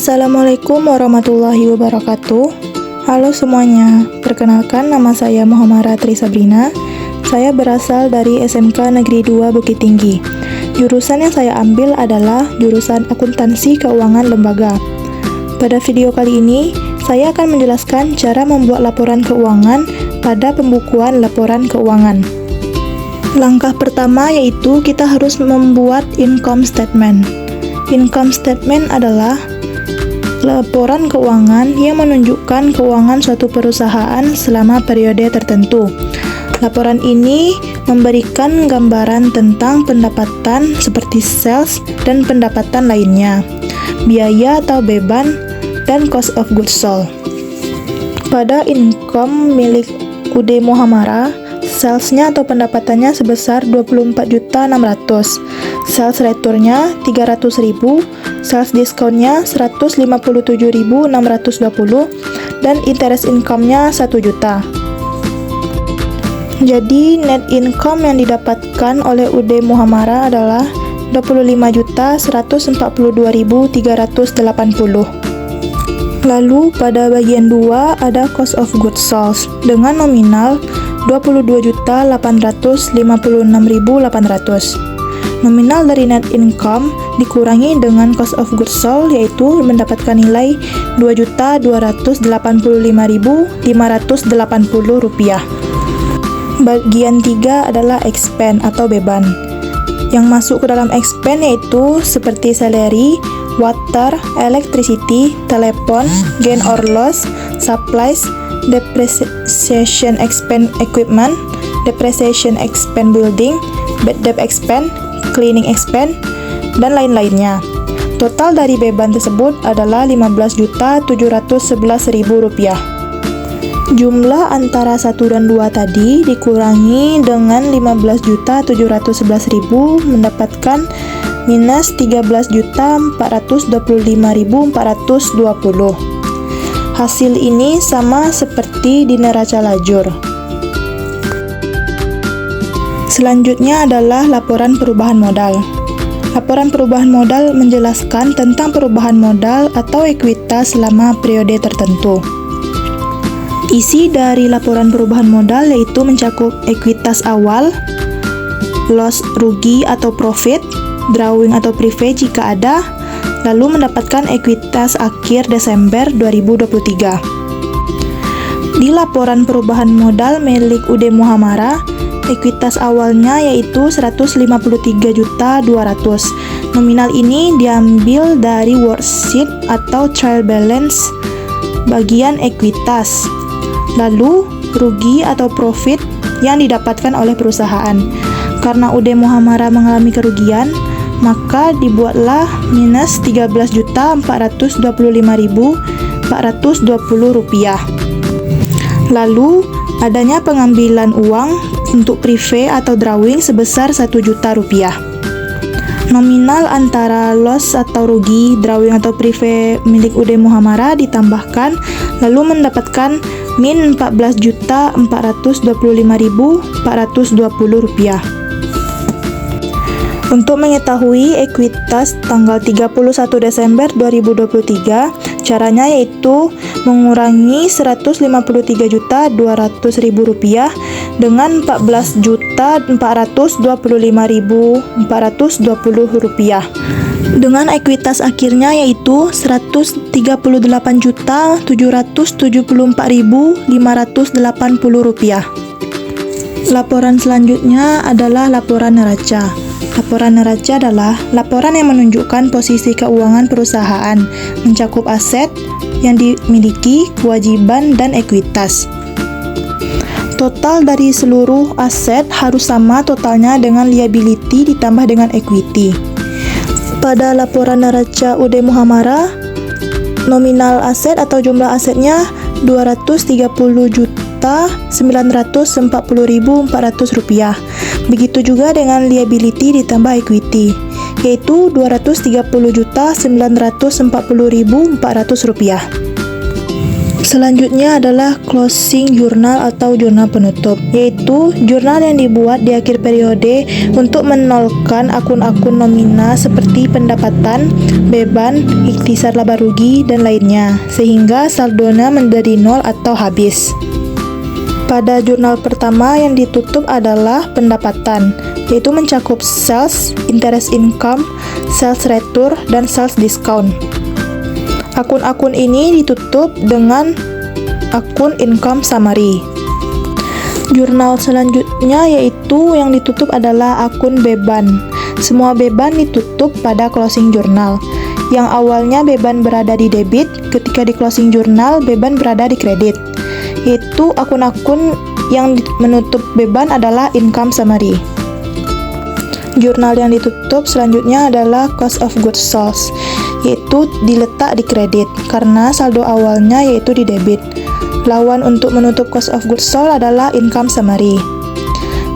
Assalamualaikum warahmatullahi wabarakatuh. Halo semuanya, perkenalkan nama saya Muhammadah Tri Sabrina. Saya berasal dari SMK Negeri 2 Bukit Tinggi. Jurusan yang saya ambil adalah jurusan Akuntansi Keuangan Lembaga. Pada video kali ini, saya akan menjelaskan cara membuat laporan keuangan pada pembukuan laporan keuangan. Langkah pertama yaitu kita harus membuat income statement. Income statement adalah laporan keuangan yang menunjukkan keuangan suatu perusahaan selama periode tertentu. Laporan ini memberikan gambaran tentang pendapatan seperti sales dan pendapatan lainnya, biaya atau beban, dan cost of goods sold. Pada income milik UD Muhammadah, salesnya atau pendapatannya sebesar 24.600.000, sales returnya 300.000, sales diskonnya 157.620, dan interest income-nya 1 juta. Jadi net income yang didapatkan oleh UD Muhammadah adalah 25.142.380. Lalu pada bagian 2 ada cost of goods sold dengan nominal 22.856.800. Nominal dari net income dikurangi dengan cost of goods sold yaitu mendapatkan nilai Rp2.285.580. Bagian 3 adalah expense atau beban. Yang masuk ke dalam expense yaitu seperti salary, water, electricity, telepon, gain or loss, supplies, depreciation expense equipment, depreciation expense building, bad debt expense, cleaning expense, dan lain-lainnya. Total dari beban tersebut adalah Rp15.711.000. Jumlah antara 1 dan 2 tadi dikurangi dengan 15.711.000 mendapatkan minus 13.425.420. Hasil ini sama seperti di neraca lajur. Selanjutnya adalah laporan perubahan modal. Laporan perubahan modal menjelaskan tentang perubahan modal atau ekuitas selama periode tertentu. Isi dari laporan perubahan modal yaitu mencakup ekuitas awal, loss rugi atau profit, drawing atau privé jika ada, lalu mendapatkan ekuitas akhir Desember 2023. Di laporan perubahan modal milik UD Muhammadah, ekuitas awalnya yaitu 153.200.000. Nominal ini diambil dari worksheet atau trial balance bagian ekuitas. Lalu rugi atau profit yang didapatkan oleh perusahaan. Karena UD Muhammadah mengalami kerugian, maka dibuatlah minus Rp13.425.420. Lalu adanya pengambilan uang untuk privé atau drawing sebesar Rp1 juta. Nominal antara loss atau rugi, drawing atau privé milik UD Muhammadah ditambahkan, lalu mendapatkan min Rp14.425.420. Untuk mengetahui ekuitas tanggal 31 Desember 2023, caranya yaitu mengurangi Rp153.200.000 dengan Rp14.425.420 dengan ekuitas akhirnya yaitu Rp138.774.580. Laporan selanjutnya adalah laporan neraca. Laporan neraca adalah laporan yang menunjukkan posisi keuangan perusahaan, mencakup aset yang dimiliki, kewajiban, dan ekuitas. Total dari seluruh aset harus sama totalnya dengan liability ditambah dengan equity. Pada laporan neraca UD Muhammadah, nominal aset atau jumlah asetnya Rp230.940.400. Begitu juga dengan liability ditambah equity, yaitu Rp230.940.400. Selanjutnya adalah closing journal atau jurnal penutup, yaitu jurnal yang dibuat di akhir periode untuk menolkan akun-akun nominal seperti pendapatan, beban, ikhtisar laba rugi, dan lainnya, sehingga saldonya menjadi nol atau habis. Pada jurnal pertama yang ditutup adalah pendapatan, yaitu mencakup sales, interest income, sales return, dan sales discount. Akun-akun ini ditutup dengan akun income summary. Jurnal selanjutnya yaitu yang ditutup adalah akun beban. Semua beban ditutup pada closing journal. Yang awalnya beban berada di debit, ketika di closing journal beban berada di kredit. Yaitu akun-akun yang menutup beban adalah income summary. Jurnal yang ditutup selanjutnya adalah cost of goods sold, yaitu diletak di kredit karena saldo awalnya yaitu di debit. Lawan untuk menutup cost of goods sold adalah income summary.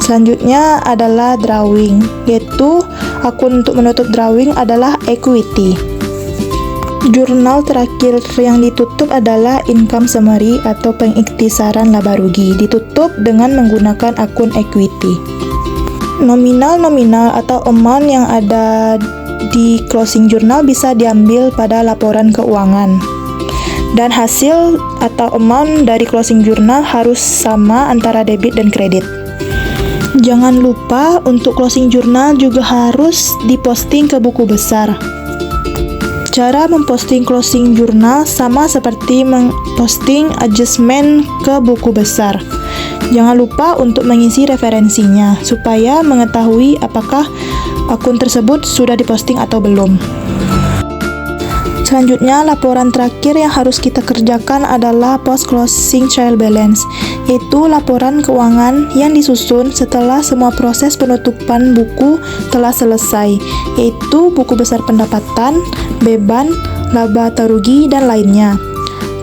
Selanjutnya adalah drawing, yaitu akun untuk menutup drawing adalah equity. Jurnal terakhir yang ditutup adalah income summary atau pengikhtisaran laba rugi, ditutup dengan menggunakan akun equity. Nominal-nominal atau amount yang ada di closing journal bisa diambil pada laporan keuangan. Dan hasil atau amount dari closing journal harus sama antara debit dan kredit. Jangan lupa untuk closing journal juga harus diposting ke buku besar. Cara memposting closing journal sama seperti memposting adjustment ke buku besar. Jangan lupa untuk mengisi referensinya supaya mengetahui apakah akun tersebut sudah diposting atau belum. Selanjutnya, laporan terakhir yang harus kita kerjakan adalah post-closing trial balance, yaitu laporan keuangan yang disusun setelah semua proses penutupan buku telah selesai, yaitu buku besar pendapatan, beban, laba atau rugi, dan lainnya.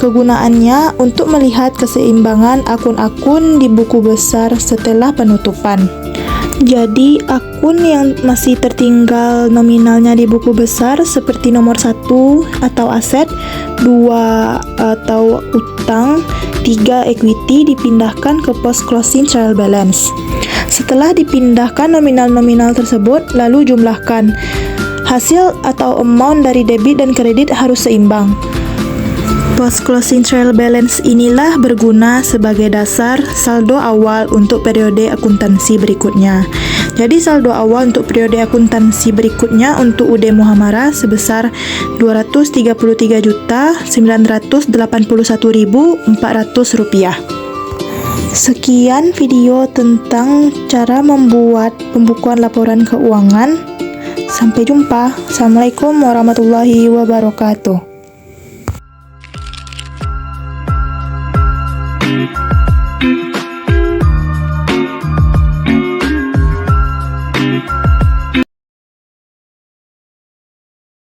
Kegunaannya untuk melihat keseimbangan akun-akun di buku besar setelah penutupan. Jadi, akun yang masih tertinggal nominalnya di buku besar seperti nomor 1 atau aset, 2 atau utang, 3 equity dipindahkan ke post closing trial balance. Setelah dipindahkan nominal-nominal tersebut, lalu jumlahkan. Hasil atau amount dari debit dan kredit harus seimbang. Post closing trial balance inilah berguna sebagai dasar saldo awal untuk periode akuntansi berikutnya. Jadi saldo awal untuk periode akuntansi berikutnya untuk UD Muhammarah sebesar Rp233.981.400. Sekian video tentang cara membuat pembukuan laporan keuangan. Sampai jumpa. Assalamualaikum warahmatullahi wabarakatuh.